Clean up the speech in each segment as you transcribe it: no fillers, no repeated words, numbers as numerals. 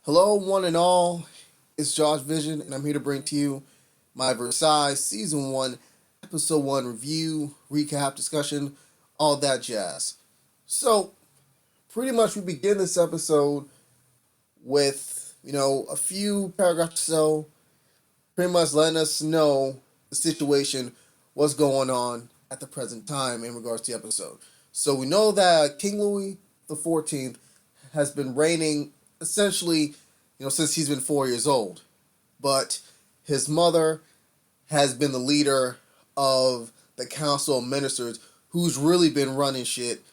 Hello, one and all. It's Josh Vision, and I'm here to bring to you my Versailles Season 1, Episode 1 review, recap, discussion, all that jazz. So, pretty much we begin this episode with, a few paragraphs or so, pretty much letting us know the situation, what's going on at the present time in regards to the episode. So, we know that King Louis the 14th has been reigning essentially since he's been 4 years old. But his mother has been the leader of the Council of Ministers, who's really been running shit,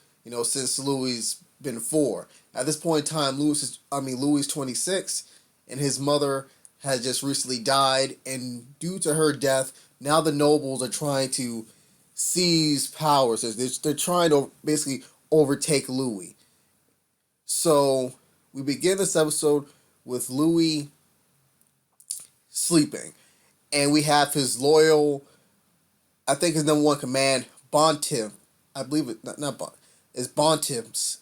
since Louis been four. At this point in time, Louis 26, and his mother has just recently died, and due to her death, now the nobles are trying to seize power. So they're trying to basically overtake Louis. So we begin this episode with Louis sleeping, and we have his loyal, I think his number one command, Bontim. I believe it not Bon, is Bontips,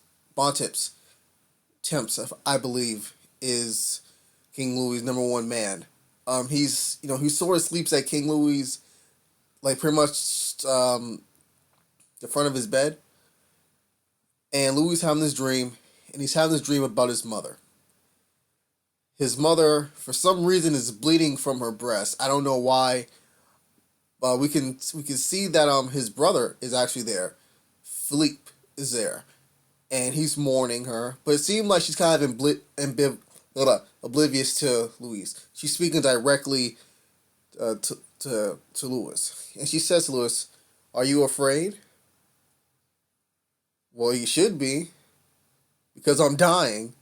Temps. I believe is King Louis' number one man. He sort of sleeps at King Louis, like pretty much the front of his bed, and Louis having this dream, and he's having this dream about his mother. His mother, for some reason, is bleeding from her breast. I don't know why. We can see that his brother is actually there. Philippe is there, and he's mourning her. But it seemed like she's kind of oblivious to Louis. She's speaking directly to Louis, and she says to Louis, "Are you afraid?" "Well, you should be, because I'm dying.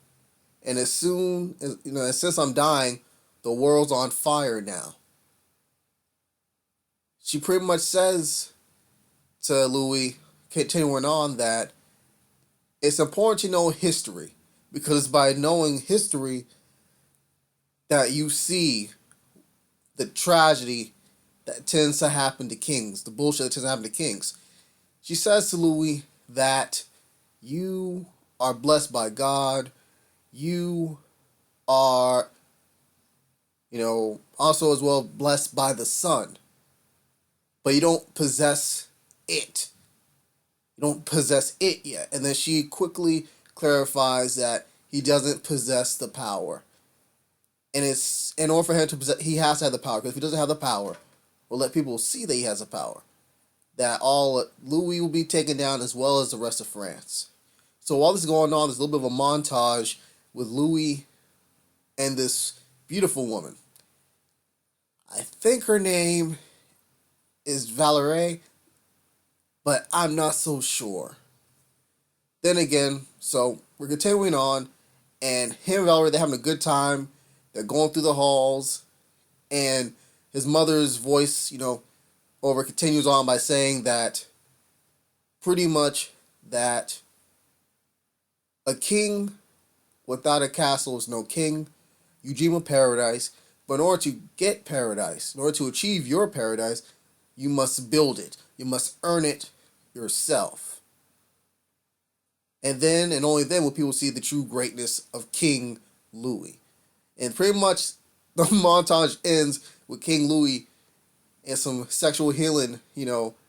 And as soon as, since I'm dying, the world's on fire now." She pretty much says to Louis, continuing on, that it's important to know history, because by knowing history that you see the tragedy that tends to happen to kings, the bullshit that tends to happen to kings. She says to Louis that you are blessed by God. You are, also as well blessed by the sun. But you don't possess it. You don't possess it yet. And then she quickly clarifies that he doesn't possess the power. And it's in order for him to possess, he has to have the power. Because if he doesn't have the power, we'll let people see that he has the power. That all Louis will be taken down, as well as the rest of France. So while this is going on, there's a little bit of a montage with Louis and this beautiful woman. I think her name is Valerie, but I'm not so sure. Then again, so we're continuing on, and him and Valerie, they're having a good time. They're going through the halls, and his mother's voice, over continues on by saying that pretty much that a king without a castle is no king. You dream of paradise, but in order to get paradise, in order to achieve your paradise, you must build it. You must earn it yourself. And then, and only then, will people see the true greatness of King Louis. And pretty much the montage ends with King Louis and some sexual healing,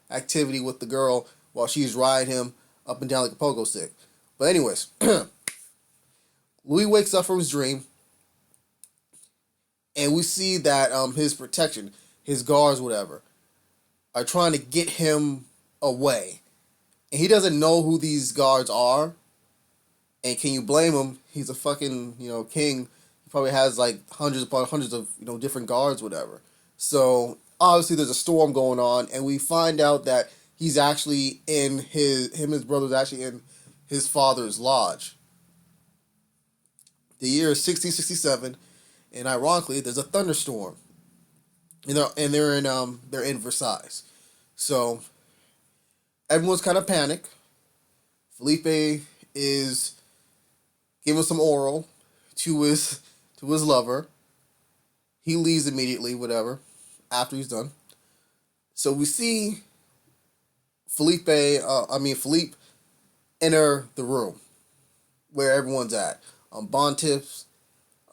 activity with the girl while she's riding him up and down like a pogo stick. But anyways, Louis wakes up from his dream, and we see that his protection, his guards, whatever, are trying to get him away. And he doesn't know who these guards are. And can you blame him? He's a fucking, king. He probably has like hundreds upon hundreds of, different guards, whatever. So obviously there's a storm going on, and we find out that he's actually in his brother's actually in his father's lodge. The year is 1667, and ironically, there's a thunderstorm, they're in Versailles. So everyone's kind of panicked. Felipe is giving some oral to his lover. He leaves immediately, whatever, after he's done. So we see Philippe enter the room where everyone's at. Bontips,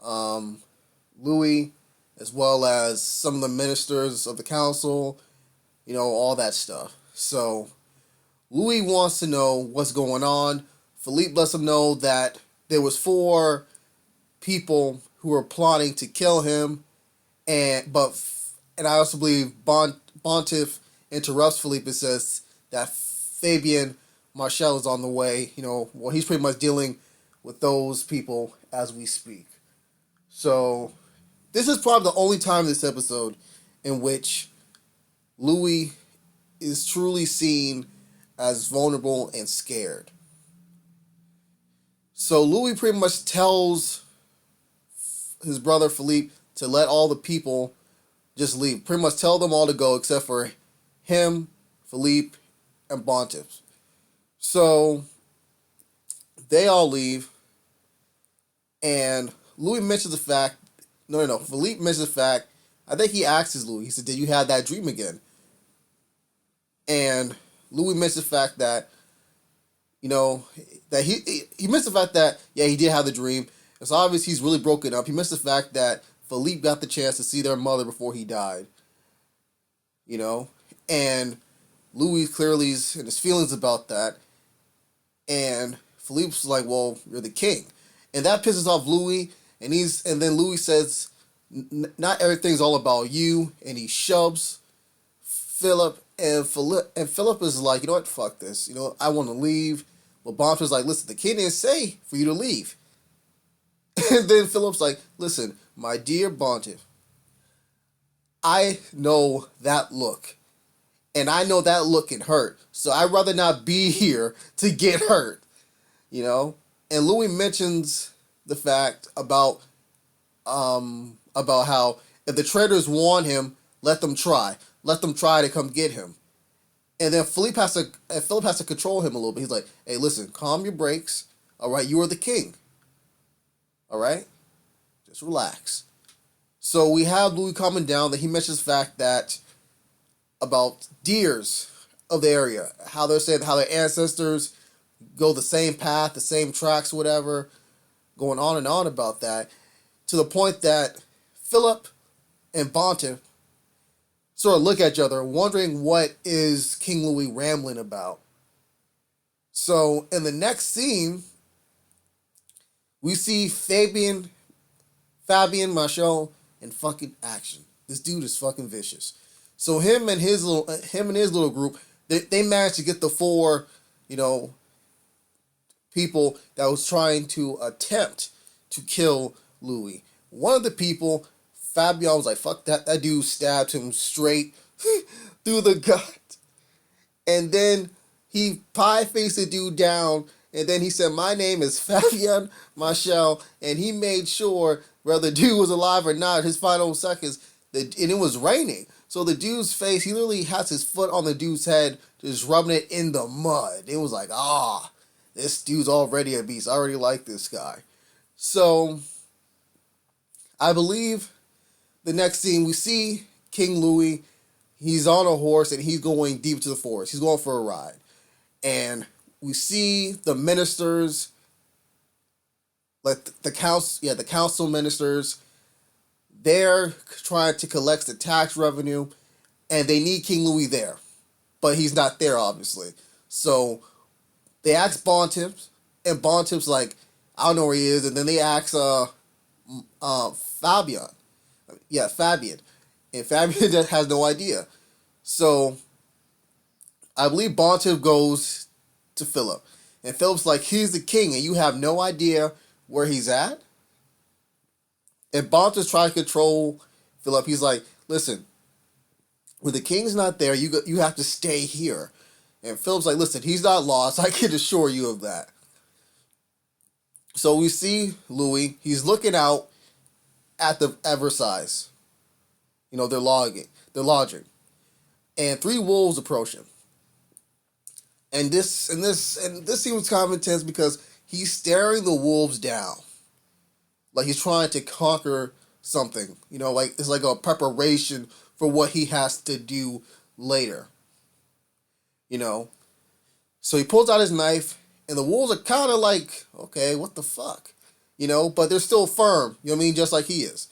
um, Louis, as well as some of the ministers of the council, all that stuff. So Louis wants to know what's going on. Philippe lets him know that there was four people who were plotting to kill him, and I also believe Bontiff interrupts Philippe and says that Fabian Marshall is on the way. He's pretty much dealing with those people as we speak. So this is probably the only time in this episode in which Louis is truly seen as vulnerable and scared. So Louis pretty much tells his brother Philippe to let all the people just leave. Pretty much tell them all to go except for him, Philippe, and Bontiff. So they all leave, and Louis mentions the fact. No. Philippe mentions the fact. I think he asks Louis. He said, "Did you have that dream again?" And Louis mentions the fact that, that he missed the fact that, yeah, he did have the dream. It's obvious he's really broken up. He missed the fact that Philippe got the chance to see their mother before he died. And Louis clearly is in his feelings about that. And Philippe's like, well, you're the king. And that pisses off Louis. And then Louis says, not everything's all about you. And he shoves Philip. And Philip is like, you know what, fuck this. I want to leave. But Bonfil's like, listen, the king didn't say for you to leave. And then Philip's like, listen, my dear Bontiff, I know that look. And I know that look can hurt. So I'd rather not be here to get hurt. And Louis mentions the fact about how if the traitors want him, let them try. Let them try to come get him. And then Philip has to control him a little bit. He's like, hey, listen, calm your brakes. All right, you are the king. All right? Just relax. So we have Louis calming down. That he mentions the fact that about deers of the area, how they're saying how their ancestors go the same path, the same tracks, whatever, going on and on about that, to the point that Philip and Bontiff sort of look at each other, wondering what is King Louis rambling about. So in the next scene, we see Fabian Marshall in fucking action. This dude is fucking vicious. So him and his little group, they managed to get the four, people that was trying to attempt to kill Louis. One of the people, Fabian, was like, fuck that. That dude stabbed him straight through the gut. And then he pie-faced the dude down. And then he said, my name is Fabian Marshall. And he made sure whether the dude was alive or not, his final seconds, and it was raining. So the dude's face, he literally has his foot on the dude's head, just rubbing it in the mud. It was like, this dude's already a beast. I already like this guy. So I believe the next scene, we see King Louis. He's on a horse and he's going deep into the forest. He's going for a ride. And we see the ministers, like the council ministers, they're trying to collect the tax revenue, and they need King Louis there. But he's not there, obviously. So they ask Bontiff, and Bontiff's like, I don't know where he is. And then they ask Fabian. Yeah, Fabian. And Fabian just has no idea. So I believe Bontiff goes to Philip. And Philip's like, he's the king, and you have no idea where he's at? And Bontiff tries to control Philip. He's like, listen, when the king's not there, you have to stay here. And Philip's like, listen, he's not lost. I can assure you of that. So we see Louis. He's looking out at Versailles. They're lodging. And three wolves approach him. And this seems kind of intense because he's staring the wolves down. Like he's trying to conquer something. Like it's like a preparation for what he has to do later. So he pulls out his knife, and the wolves are kind of like, okay, what the fuck? but they're still firm, you know what I mean, just like he is.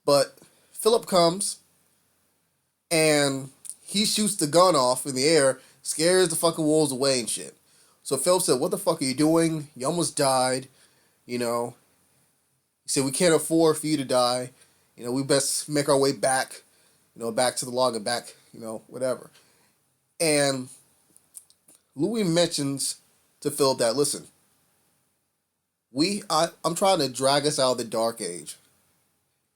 But Philip comes and he shoots the gun off in the air, scares the fucking wolves away and shit. So Philip said, "What the fuck are you doing? You almost died, you know." He said, "We can't afford for you to die. We best make our way back, back to the log and back, whatever." And Louis mentions to Philip that, listen, I'm trying to drag us out of the Dark Age.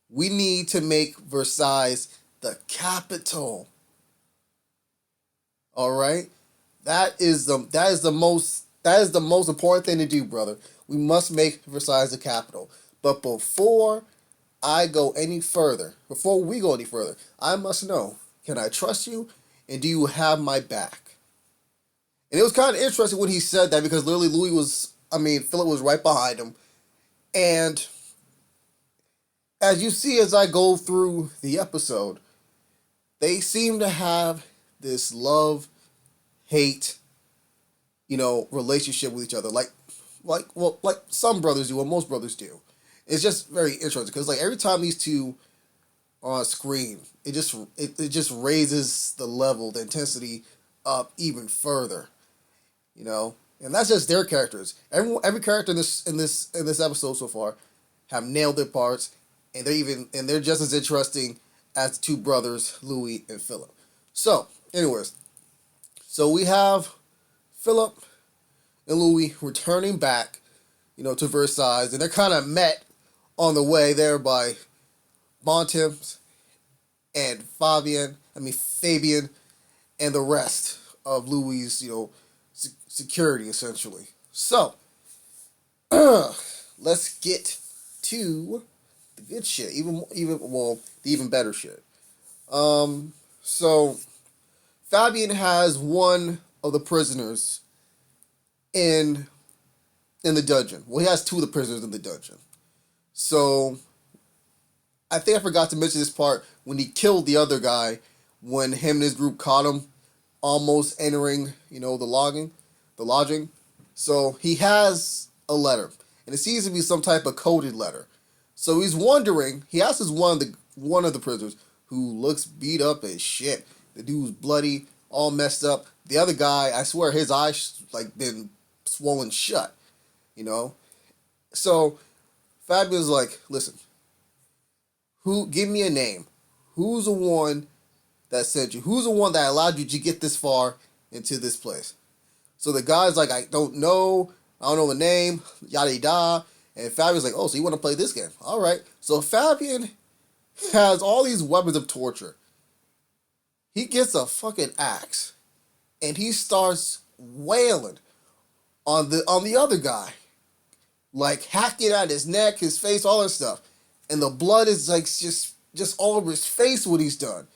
We need to make Versailles the capital. All right, that is the most important thing to do, brother. We must make Versailles the capital. But before we go any further, I must know: can I trust you, and do you have my back? And it was kind of interesting when he said that because literally Philip was right behind him, and as you see as I go through the episode, they seem to have this love hate, relationship with each other, like some brothers do, or most brothers do. It's just very interesting because like every time these two are on screen, it just raises the level, the intensity up even further, and that's just their characters. Every character in this episode so far have nailed their parts, and they're just as interesting as the two brothers, Louis and Philip. So, anyways, we have Philip and Louis returning back, to Versailles, and they're kind of met on the way there by Bontemps and Fabian, and the rest of Louis', security essentially. So, let's get to the good shit, the even better shit. So Fabian has one of the prisoners in the dungeon. Well, he has two of the prisoners in the dungeon. So I think I forgot to mention this part when he killed the other guy, when him and his group caught him almost entering, the lodging. So he has a letter, and it seems to be some type of coded letter. So he's wondering. He asks one of the prisoners, who looks beat up as shit. The dude's bloody, all messed up. The other guy, I swear, his eyes like been swollen shut. So Fabian's like, listen, give me a name. Who's the one that sent you? Who's the one that allowed you to get this far into this place? So the guy's like, I don't know the name, yada yada. And Fabian's like, oh, so you want to play this game? All right. So Fabian has all these weapons of torture. He gets a fucking axe, and he starts wailing on the other guy, like hacking at his neck, his face, all that stuff, and the blood is like just all over his face what he's done.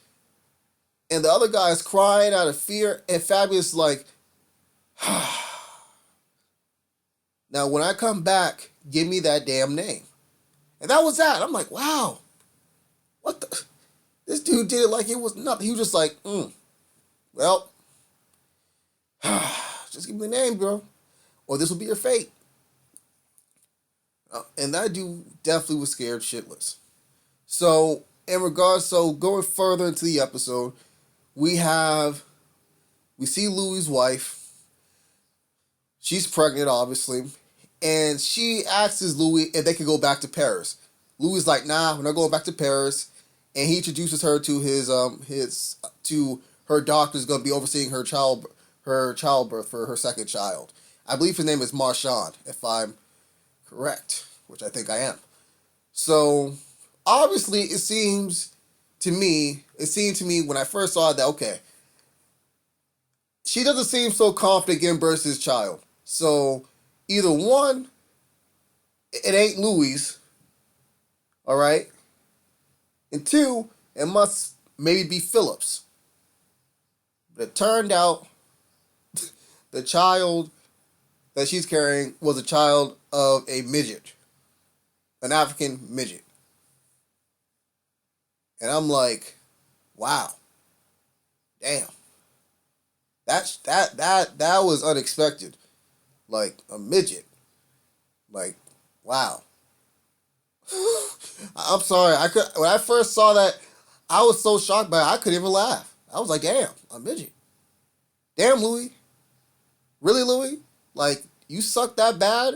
And the other guy is crying out of fear, and Fabian's like, now when I come back, give me that damn name. And that was that. I'm like, wow, what the? This dude did it like it was nothing. He was just like, well, just give me the name, bro, or this will be your fate. And that dude definitely was scared shitless. So, going further into the episode, we see Louis' wife. She's pregnant, obviously, and she asks Louis if they could go back to Paris. Louis is like, nah, we're not going back to Paris. And he introduces her to her doctor who's going to be overseeing her childbirth for her second child. I believe his name is Marchand, if I'm correct, which I think I am. So obviously it seemed to me when I first saw that, okay, she doesn't seem so confident giving birth to his child. So either one, it ain't Louis, all right? And two, it must maybe be Philip's. But it turned out the child that she's carrying was a child of a midget, an African midget. And I'm like, wow, damn, that was unexpected. Like a midget, like Wow. I'm sorry. I could when I first saw that, I was so shocked by it, I couldn't even laugh. I was like, damn, a midget. Damn, Louis. Really, Louis? Like, you suck that bad?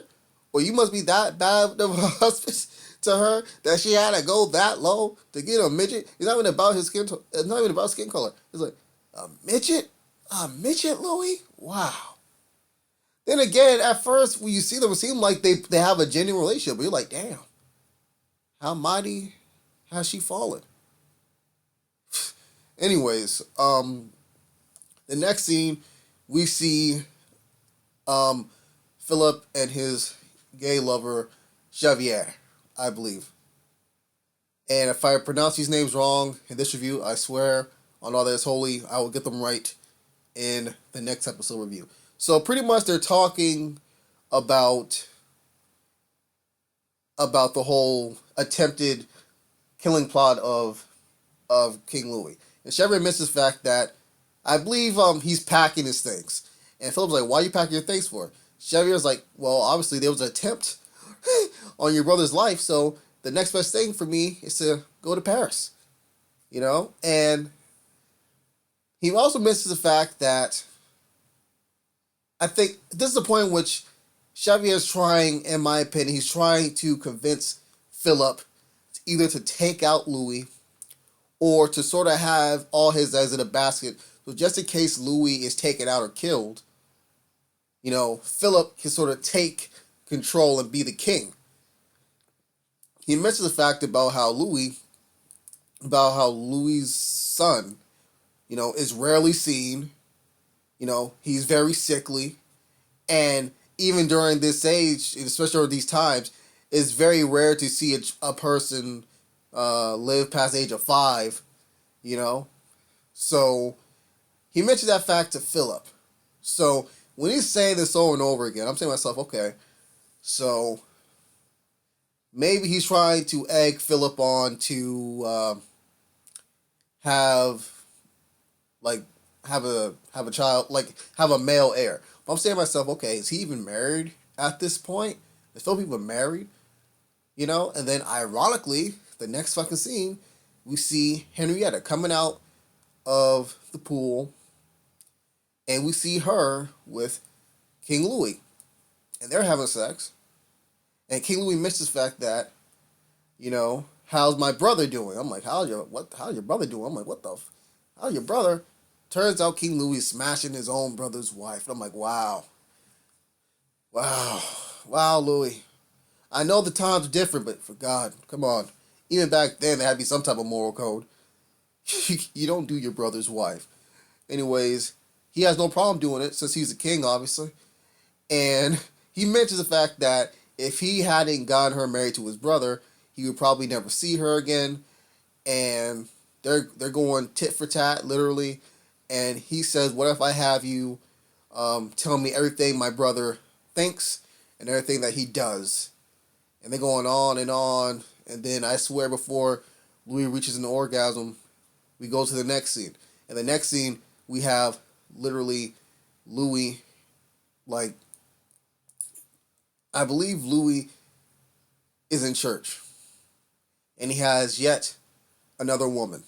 Or you must be that bad of a husband to her that she had to go that low to get a midget? It's not even about his skin. It's not even about skin color. It's like, a midget? A midget, Louis? Wow. Then again, at first, when you see them, it seems like they have a genuine relationship. But you're like, damn, how mighty has she fallen? Anyways, the next scene, we see um, Philip and his gay lover, Xavier, I believe. And if I pronounce these names wrong in this review, I swear on all that is holy, I will get them right in the next episode review. So pretty much they're talking about the whole attempted killing plot of King Louis. And Xavier admits the fact that I believe he's packing his things. And Philip's like, why are you packing your things for? Xavier's like, well, obviously there was an attempt on your brother's life, so the next best thing for me is to go to Paris. You know? And he also misses the fact that I think this is the point in which Xavier is trying, in my opinion, he's trying to convince Philip either to take out Louis or to sort of have all his eggs in a basket. So just in case Louis is taken out or killed, you know, Philip can sort of take control and be the king. He mentions the fact about how Louis's son, you know, is rarely seen. You know, he's very sickly. And even during this age, especially during these times, it's very rare to see a person live past the age of 5, you know. So he mentioned that fact to Philip. So when he's saying this over and over again, I'm saying to myself, okay, so maybe he's trying to egg Philip on to have like have a child, like have a male heir. But I'm saying to myself, okay, is he even married at this point? Is Philip even married? You know, and then ironically, the next fucking scene, we see Henrietta coming out of the pool, and we see her with King Louis, and they're having sex. And King Louis mentions the fact that, you know, how's my brother doing? I'm like, how's your brother doing? I'm like, what the, how's your brother? Turns out King Louis is smashing his own brother's wife. And I'm like, wow, wow, Louis. I know the times are different, but for God, come on. Even back then, there had to be some type of moral code. You don't do your brother's wife. Anyways, he has no problem doing it since he's a king, obviously. And he mentions the fact that if he hadn't gotten her married to his brother, he would probably never see her again. And they're going tit for tat, literally. And he says, what if I have you tell me everything my brother thinks and everything that he does? And they're going on and on. And then I swear before Louis reaches an orgasm, we go to the next scene. And the next scene, we have literally Louis, like, I believe Louis is in church. And he has yet another woman.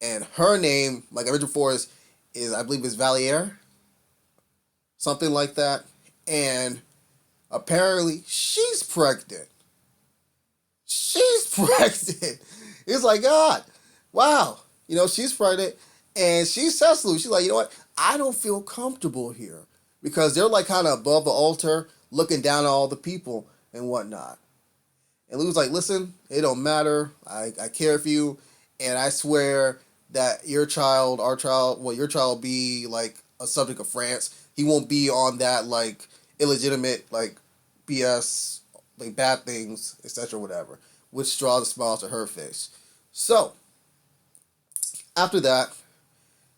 And her name, like I mentioned before, is I believe is Valier. Something like that. And apparently she's pregnant. She's pregnant. It's like, God, wow. You know, she's pregnant. And she says to Louis, she's like, you know what? I don't feel comfortable here. Because they're like kind of above the altar, looking down at all the people and whatnot. And Louis was like, listen, it don't matter. I care for you. And I swear that your child will be like a subject of France. He won't be on that like illegitimate like BS, like bad things, etc. whatever. Which draws a smile to her face. So, after that,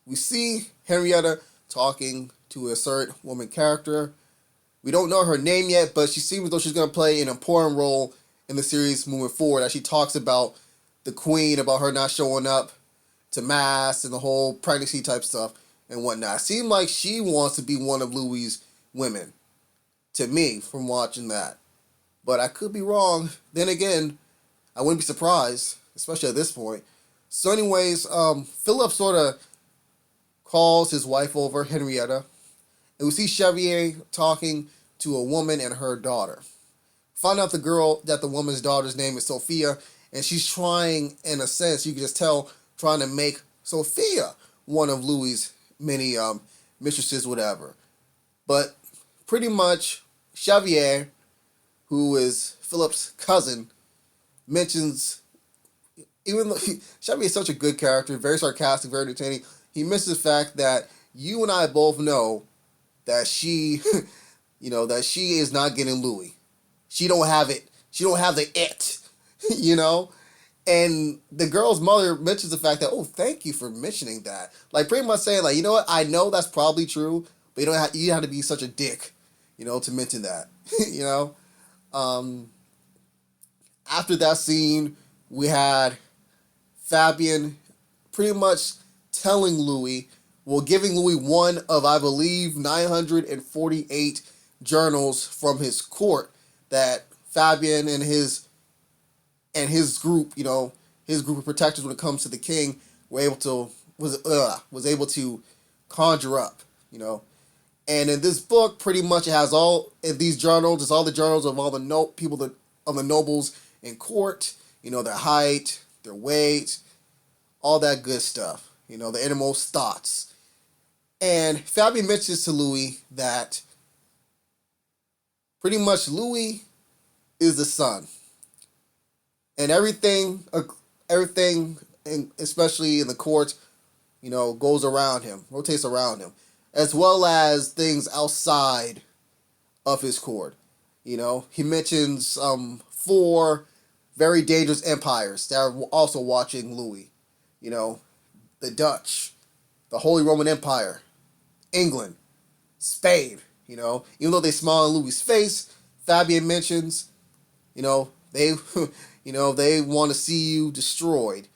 we see Henrietta talking to a certain woman character. We don't know her name yet, but she seems as though she's going to play an important role in the series moving forward as she talks about the queen, about her not showing up to mass and the whole pregnancy type stuff and whatnot. It seemed like she wants to be one of Louis' women, to me, from watching that. but I could be wrong. Then again, I wouldn't be surprised, especially at this point. So, anyways, Philip sort of calls his wife over, Henrietta, and we see Chevalier talking to a woman and her daughter. Find out the woman's daughter's name is Sophia, and she's trying, in a sense, you can just tell, trying to make Sophia one of Louis's many mistresses, whatever. But pretty much, Xavier, who is Philip's cousin, mentions, even though Xavier is such a good character, very sarcastic, very entertaining, he mentions the fact that you and I both know that she, that she is not getting Louis. She don't have it. She don't have the it, you know? And the girl's mother mentions the fact that, oh, thank you for mentioning that. Like, pretty much saying, like, you know what? I know that's probably true, but you have to be such a dick, to mention that, you know? After that scene, we had Fabian pretty much telling Louis, giving Louis one of, I believe, 948 journals from his court that Fabian and his group, his group of protectors when it comes to the king, was able to conjure up, And in this book, pretty much it has all in these journals. It's all the journals of all the of the nobles in court. Their height, their weight, all that good stuff. The innermost thoughts. And Fabian mentions to Louis that pretty much Louis is the sun, and everything, especially in the court, goes around him, rotates around him, as well as things outside of his court. He mentions 4 very dangerous empires that are also watching Louis. The Dutch, the Holy Roman Empire, England, Spain. Even though they smile in Louis' face, Fabian mentions, they, they want to see you destroyed.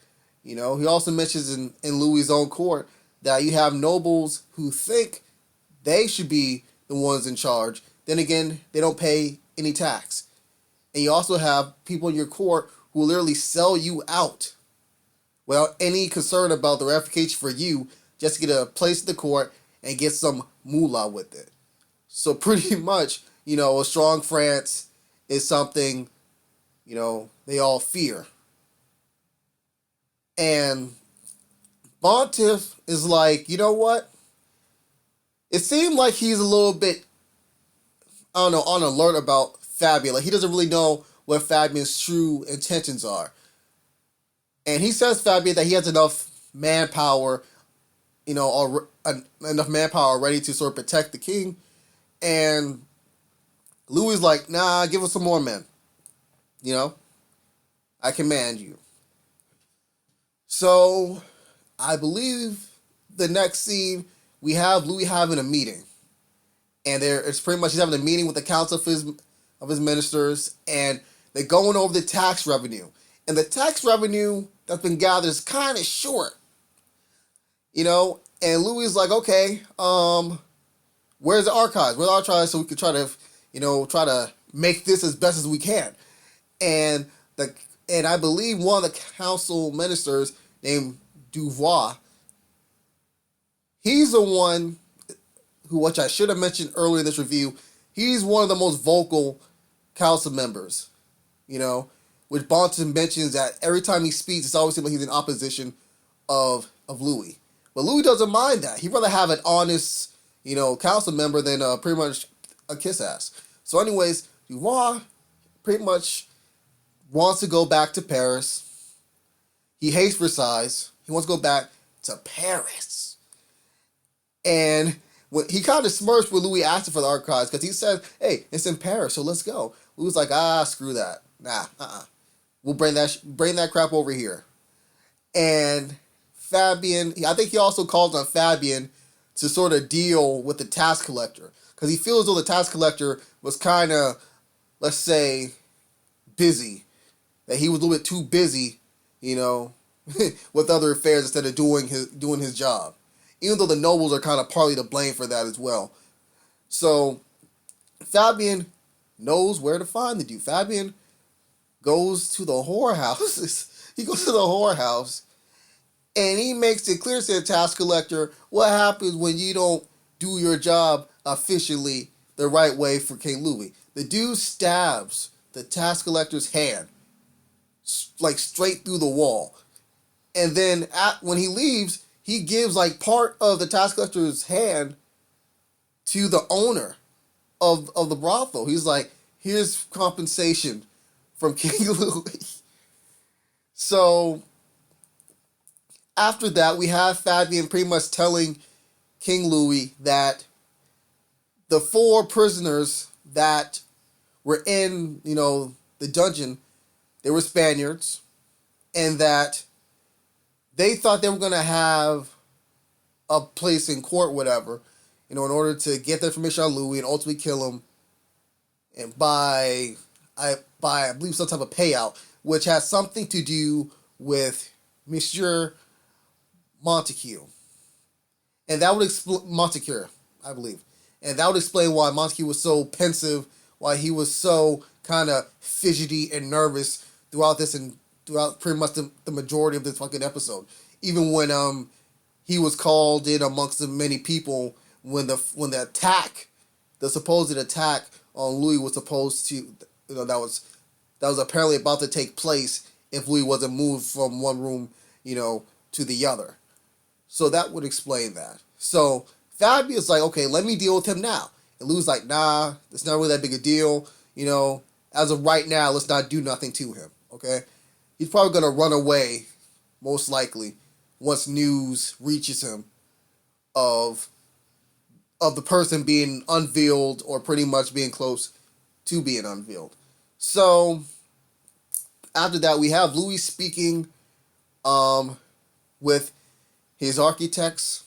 He also mentions in Louis' own court that you have nobles who think they should be the ones in charge. Then again, they don't pay any tax. And you also have people in your court who will literally sell you out without any concern about the ramifications for you, just to get a place in the court and get some moolah with it. So pretty much, a strong France is something, they all fear. And Bontiff is like, you know what? It seemed like he's a little bit, on alert about Fabian. Like, he doesn't really know what Fabian's true intentions are. And he says Fabian that he has enough manpower, enough manpower ready to sort of protect the king. And Louis is like, nah, give us some more men. I command you. So, I believe the next scene, we have Louis having a meeting. And it's pretty much he's having a meeting with the council of his ministers, and they're going over the tax revenue. And the tax revenue that's been gathered is kind of short. And Louis is like, okay, where's the archives? Where's the archives so we can try to make this as best as we can. And I believe one of the council ministers named Duvois, he's the one which I should have mentioned earlier in this review, he's one of the most vocal council members, which Bonton mentions that every time he speaks, it's always seems like he's in opposition of Louis. But Louis doesn't mind that. He'd rather have an honest, council member than pretty much a kiss ass. So anyways, Duvois pretty much wants to go back to Paris. He hates Versailles. He wants to go back to Paris. And he kind of smirched when Louis asked him for the archives, because he said, hey, it's in Paris, so let's go. Louis was like, screw that. Nah, We'll bring that crap over here. And Fabian, I think he also calls on Fabian to sort of deal with the tax collector, because he feels as though the tax collector was kind of, let's say, busy. That he was a little bit too busy, with other affairs instead of doing his job. Even though the nobles are kind of partly to blame for that as well. So Fabian knows where to find the dude. Fabian goes to the whorehouse. He goes to the whorehouse and he makes it clear to the tax collector what happens when you don't do your job efficiently the right way for King Louis. The dude stabs the tax collector's hand like straight through the wall. And then when he leaves, he gives like part of the tax collector's hand to the owner of the brothel. He's like, here's compensation from King Louis. So after that, we have Fabian pretty much telling King Louis that the 4 prisoners that were in, the dungeon, they were Spaniards, and that they thought they were going to have a place in court, whatever, in order to get the information on Louis and ultimately kill him, and by I believe some type of payout, which has something to do with Monsieur Montague, and that would explain Montague, I believe, and that would explain why Montague was so pensive, why he was so kind of fidgety and nervous throughout this and throughout pretty much the majority of this fucking episode. Even when he was called in amongst the many people when the attack, the supposed attack on Louis was supposed to, that was apparently about to take place if Louis wasn't moved from one room, to the other. So that would explain that. So Fabian's like, okay, let me deal with him now. And Louis like, nah, it's not really that big a deal. As of right now, let's not do nothing to him. Okay, he's probably gonna run away, most likely, once news reaches him of the person being unveiled or pretty much being close to being unveiled. So after that, we have Louis speaking with his architects,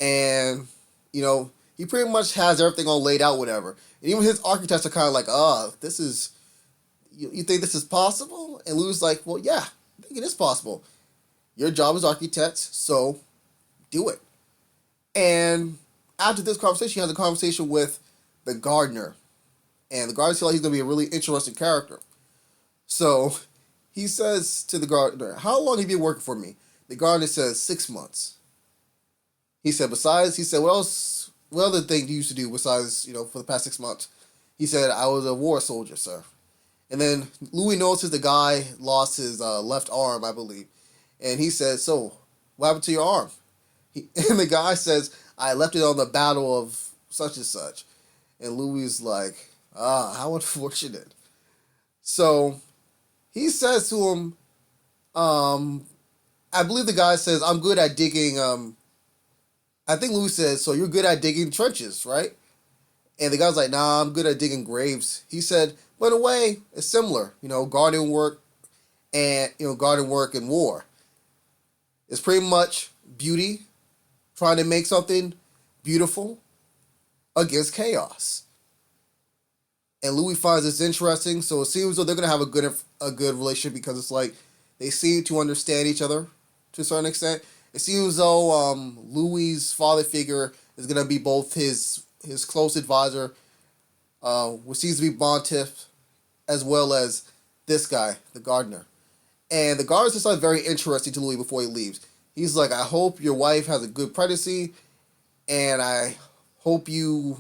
and he pretty much has everything all laid out, whatever. And even his architects are kind of like, this is, you think this is possible? And Louis is like, well, yeah, I think it is possible. Your job is architects, so do it. And after this conversation, he has a conversation with the gardener. And the gardener feels like he's going to be a really interesting character. So he says to the gardener, how long have you been working for me? The gardener says, 6 months. He said, what other thing do you used to do besides, for the past 6 months? He said, I was a war soldier, sir. And then Louis notices the guy lost his left arm, I believe. And he says, so, what happened to your arm? And the guy says, I left it on the battle of such and such. And Louis is like, how unfortunate. So he says to him, I believe the guy says, I'm good at digging, I think Louis says, so you're good at digging trenches, right? And the guy's like, nah, I'm good at digging graves. He said, but in a way, it's similar, garden work and war. It's pretty much beauty, trying to make something beautiful against chaos. And Louis finds this interesting, so it seems though they're gonna have a good relationship because it's like they seem to understand each other to a certain extent. It seems though Louis' father figure is gonna be both his close advisor, which seems to be Bontiff, as well as this guy, the gardener. And the gardener is something very interesting to Louis before he leaves. He's like, I hope your wife has a good pregnancy, and I hope you...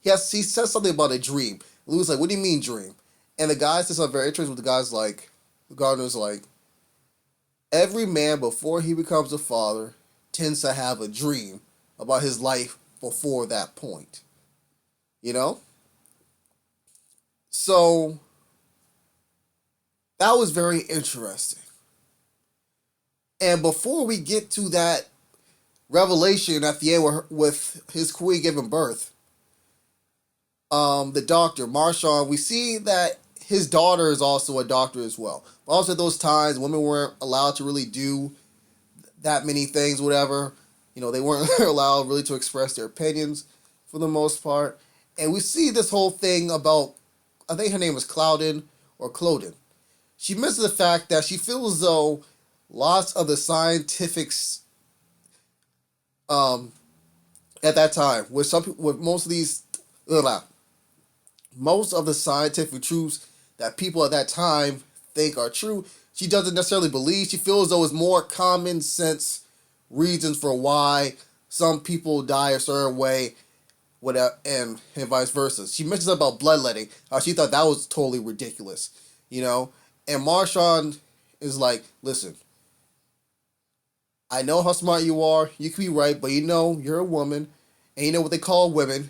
He says something about a dream. Louis is like, what do you mean dream? And the guy says something very interesting. The gardener's like, every man before he becomes a father tends to have a dream about his life before that point. So that was very interesting. And before we get to that revelation at the end with his queen giving birth, the doctor, Marshawn, we see that his daughter is also a doctor as well. But also at those times, women weren't allowed to really do that many things, whatever. They weren't allowed really to express their opinions for the most part. And we see this whole thing about, I think her name was Clouden or Cloden. She misses the fact that she feels as though lots of the scientifics at that time, with most of these most of the scientific truths that people at that time think are true, she doesn't necessarily believe. She feels as though it's more common sense reasons for why some people die a certain way, whatever, and vice versa. She mentions about bloodletting, how she thought that was totally ridiculous, you know. And Marshawn is like, listen, I know how smart you are. You could be right, but you know you're a woman, and you know what they call women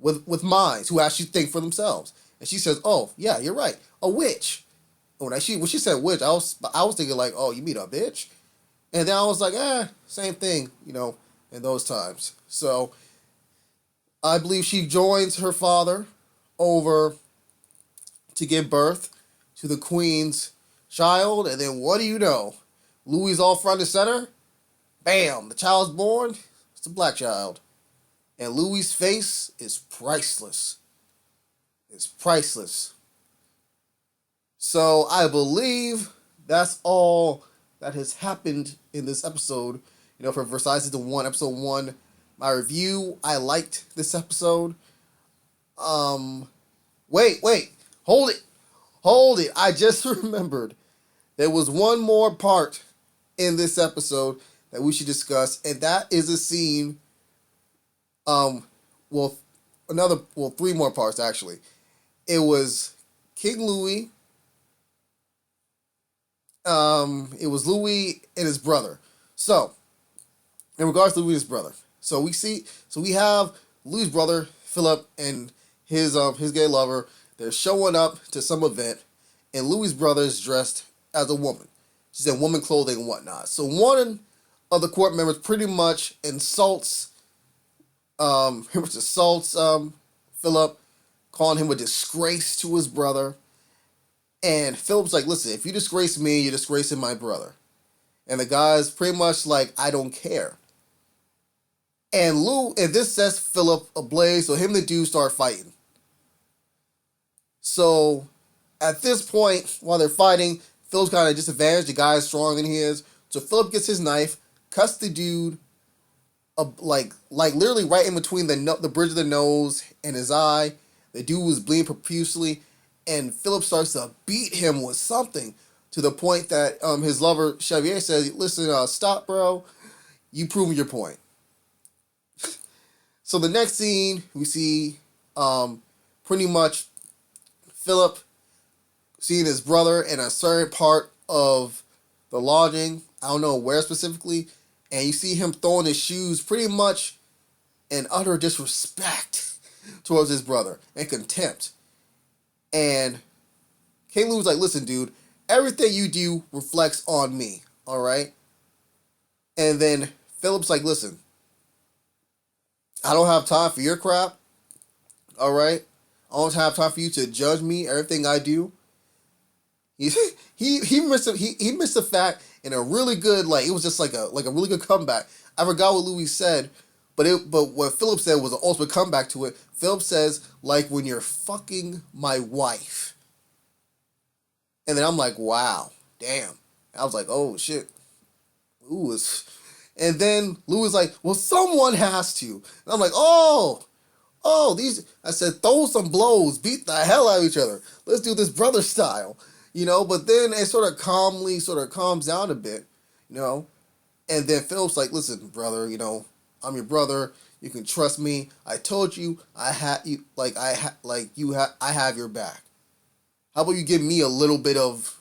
with minds who actually think for themselves. And she says, "Oh yeah, you're right, a witch." And when she said witch, I was thinking like, "Oh, you mean a bitch?" And then I was like, same thing, in those times. So I believe she joins her father over to give birth to the queen's child, and then what do you know? Louis all front and center. Bam! The child's born. It's a black child, and Louis' face is priceless. It's priceless. So I believe that's all that has happened in this episode. For Versailles Season 1, Episode 1. My review, I liked this episode. Wait. Hold it. I just remembered. There was one more part in this episode that we should discuss, and that is a scene, three more parts, actually. It was King Louis. It was Louis and his brother. So, in regards to Louis and his brother, we have Louis' brother Philip and his gay lover. They're showing up to some event, and Louis' brother is dressed as a woman. She's in woman clothing and whatnot. So one of the court members pretty much insults Philip, calling him a disgrace to his brother. And Philip's like, listen, if you disgrace me, you're disgracing my brother. And the guy's pretty much like, I don't care. And this sets Philip ablaze, so him and the dude start fighting. So at this point, while they're fighting, Philip's kind of disadvantaged. The guy is stronger than he is. So Philip gets his knife, cuts the dude, like literally right in between the bridge of the nose and his eye. The dude was bleeding profusely, and Philip starts to beat him with something to the point that his lover Xavier says, "Listen, stop, bro. You proving your point." So the next scene we see, pretty much Philip seeing his brother in a certain part of the lodging. I don't know where specifically. And you see him throwing his shoes pretty much in utter disrespect towards his brother and contempt. And King Louis was like, listen, dude, everything you do reflects on me, all right? And then Philip's like, listen, I don't have time for your crap, all right? I don't have time for you to judge me, everything I do. He missed the fact in a really good, it was just like a really good comeback. I forgot what Louis said, but what Philip said was an ultimate comeback to it. Philip says, like when you're fucking my wife. And then I'm like, wow, damn. I was like, oh shit. And then Louis was like, well, someone has to. And I'm like, I said, throw some blows, beat the hell out of each other. Let's do this brother style. But then it sort of calms down a bit, and then Philip's like, listen, brother, I'm your brother. You can trust me. I told you I have your back. How about you give me a little bit of,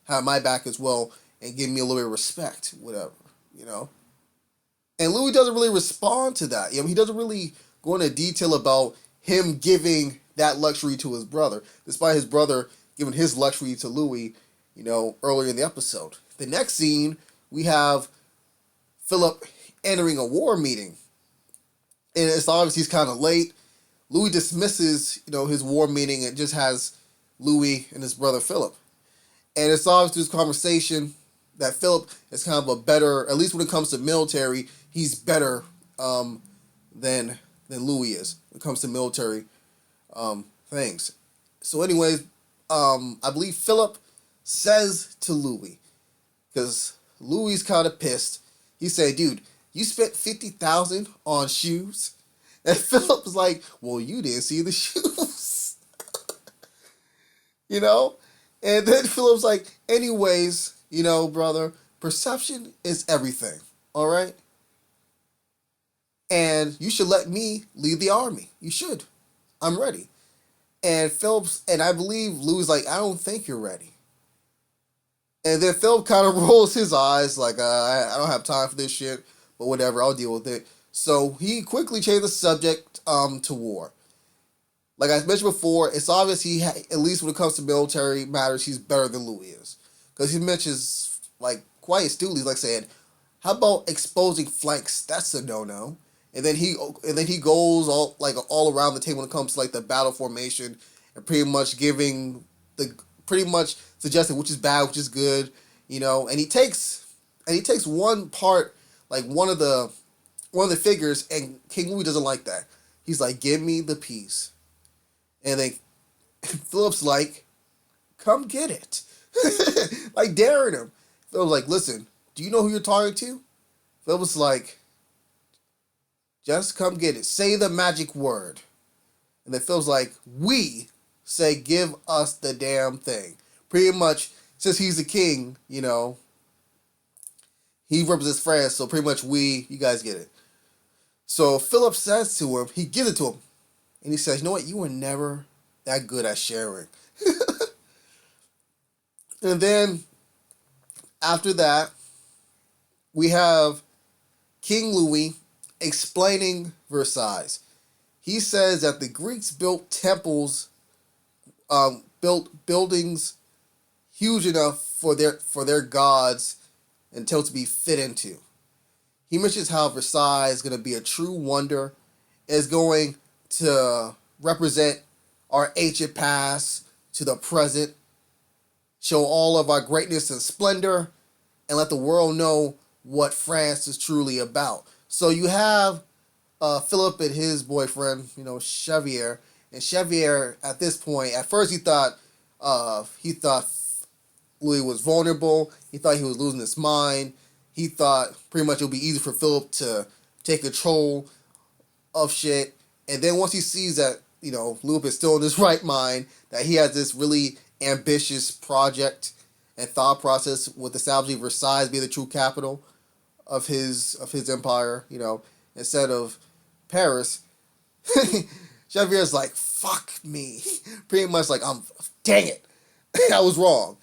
have my back as well and give me a little bit of respect, whatever, And Louis doesn't really respond to that. He doesn't really go into detail about him giving that luxury to his brother, despite his brother giving his luxury to Louis, earlier in the episode. The next scene, we have Philip entering a war meeting. And it's obvious he's kind of late. Louis dismisses, his war meeting and just has Louis and his brother Philip. And it's obvious through this conversation that Philip is kind of a better, at least when it comes to military, he's better than Louis is when it comes to military things. So anyways, I believe Philip says to Louis, because Louis kind of pissed. He said, dude, you spent $50,000 on shoes? And Philip's like, well, you didn't see the shoes, you know? And then Philip's like, anyways, brother, perception is everything, all right? And you should let me lead the army. You should. I'm ready. And Philip's, and I believe Louis like, I don't think you're ready. And then Philip kind of rolls his eyes like, I don't have time for this shit, but whatever, I'll deal with it. So he quickly changed the subject to war. Like I mentioned before, it's obvious at least when it comes to military matters, he's better than Louis is. Because he mentions, like, quite astutely, like saying, how about exposing flanks? That's a no-no. And then he goes all around the table when it comes to like the battle formation and pretty much suggesting which is bad, which is good, and he takes one part, like one of the figures, and King Louis doesn't like that. He's like, give me the piece. And then Philip's like, come get it. Like daring him. Philip's like, listen, do you know who you're talking to? Philip's like, just come get it. Say the magic word. And then Phil's like, we say, give us the damn thing. Pretty much, since he's the king, he represents France, so pretty much you guys get it. So Philip says to him, he gives it to him. And he says, you know what, you were never that good at sharing. And then, after that, we have King Louis explaining Versailles. He says that the Greeks built temples, built buildings huge enough for their gods until to be fit into. He mentions how Versailles is going to be a true wonder, is going to represent our ancient past to the present, show all of our greatness and splendor, and let the world know what France is truly about. So you have Philip and his boyfriend, Xavier. And Xavier, at this point, at first he thought Louis was vulnerable. He thought he was losing his mind. He thought pretty much it would be easy for Philip to take control of shit. And then once he sees that, Louis is still in his right mind, that he has this really ambitious project and thought process with establishing Versailles being the true capital of his empire, instead of Paris. Xavier's like, fuck me. Pretty much like, dang it. I was wrong,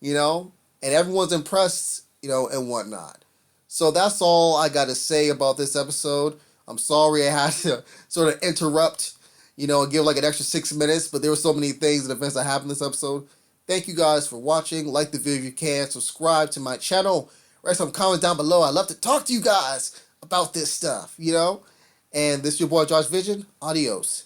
and everyone's impressed, and whatnot. So that's all I got to say about this episode. I'm sorry I had to sort of interrupt, and give like an extra 6 minutes, but there were so many things and events that happened in this episode. Thank you guys for watching. Like the video if you can. Subscribe to my channel. Write some comments down below. I'd love to talk to you guys about this stuff, And this is your boy Josh Vision. Adios.